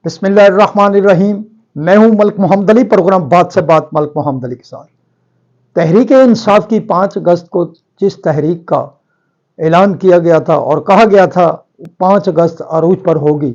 बिस्मिल्लाहिर्रहमानिर्रहीम। मैं हूं मलिक मोहम्मद अली। प्रोग्राम बात से बात मलिक मोहम्मद अली के साथ। तहरीक इंसाफ की 5 अगस्त को जिस तहरीक का ऐलान किया गया था और कहा गया था 5 अगस्त अरूज पर होगी,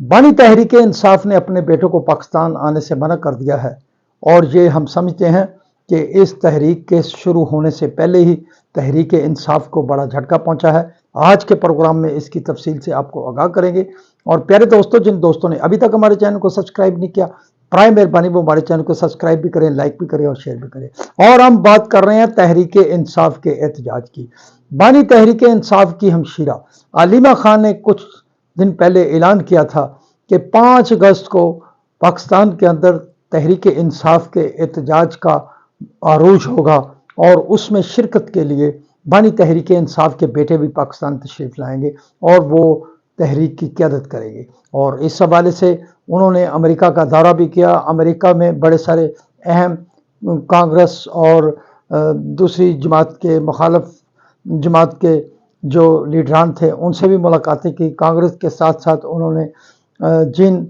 बानी तहरीक इंसाफ ने अपने बेटों को पाकिस्तान आने से मना कर दिया है। और ये हम समझते हैं कि इस तहरीक के शुरू होने से पहले ही तहरीक इंसाफ को बड़ा झटका पहुंचा है। आज के प्रोग्राम में इसकी तफसील से आपको आगाह करेंगे। और प्यारे दोस्तों, जिन दोस्तों ने अभी तक हमारे चैनल को सब्सक्राइब नहीं किया, प्राइम मेहरबानी वो हमारे चैनल को सब्सक्राइब भी करें, लाइक भी करें और शेयर भी करें। और हम बात कर रहे हैं तहरीक इंसाफ के एहतजाज की। बानी तहरीक इंसाफ की हमशीरा आलिमा खान ने कुछ दिन पहले ऐलान किया था कि 5 अगस्त को पाकिस्तान के अंदर तहरीक इंसाफ के एहतजाज का आरूज होगा और उसमें शिरकत के लिए बानी तहरीक इंसाफ के बेटे भी पाकिस्तान तशरीफ लाएंगे और वो तहरीक की क़यादत करेंगे। और इस हवाले से उन्होंने अमेरिका का दौरा भी किया। अमेरिका में बड़े सारे अहम कांग्रेस और दूसरी जमात के मुखालफ जमात के जो लीडरान थे उनसे भी मुलाकातें की। कांग्रेस के साथ साथ उन्होंने जिन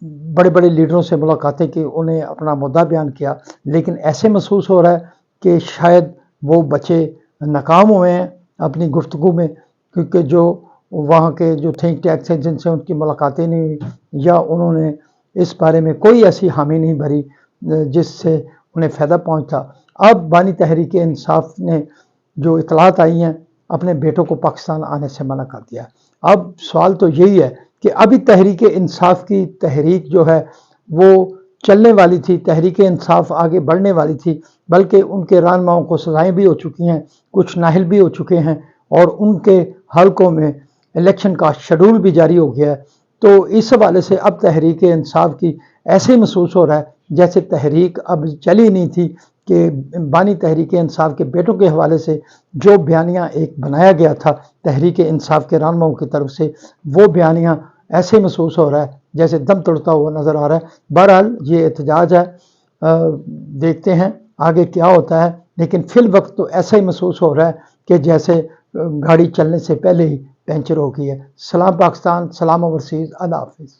बड़े बड़े लीडरों से मुलाकातें की, उन्हें अपना मुद्दा बयान किया। लेकिन ऐसे महसूस हो रहा है कि शायद वो बच्चे नाकाम हुए हैं अपनी गुफ्तगू में, क्योंकि जो वहाँ के जो थिंक टैंक्स हैं जिनसे उनकी मुलाकातें नहीं हुई, या उन्होंने इस बारे में कोई ऐसी हामी नहीं भरी जिससे उन्हें फ़ायदा पहुँचता। अब बानी तहरीक इंसाफ ने जो इतलात आई हैं, अपने बेटों को पाकिस्तान आने से मना कर दिया। अब सवाल तो यही है कि अभी तहरीक इंसाफ की तहरीक जो है वो चलने वाली थी, तहरीक इंसाफ आगे बढ़ने वाली थी, बल्कि उनके रहनुमाओं को सजाएं भी हो चुकी हैं, कुछ नाहिल भी हो चुके हैं और उनके हलकों में इलेक्शन का शेड्यूल भी जारी हो गया है। तो इस हवाले से अब तहरीक इंसाफ की ऐसे महसूस हो रहा है जैसे तहरीक अब चली नहीं थी, कि बानी तहरीक इंसाफ के बेटों के हवाले से जो बयानियाँ एक बनाया गया था तहरीक इंसाफ के रहनुमाओं की तरफ से, वो बयानियाँ ऐसे महसूस हो रहा है जैसे दम तोड़ता हुआ नज़र आ रहा है। बहरहाल ये एहतजाज है, देखते हैं आगे क्या होता है। लेकिन फिल वक्त तो ऐसा ही महसूस हो रहा है कि जैसे गाड़ी चलने से पहले ही पंचर हो गई है। सलाम पाकिस्तान, सलाम ओवरसीज़, अल्लाह हाफिज़।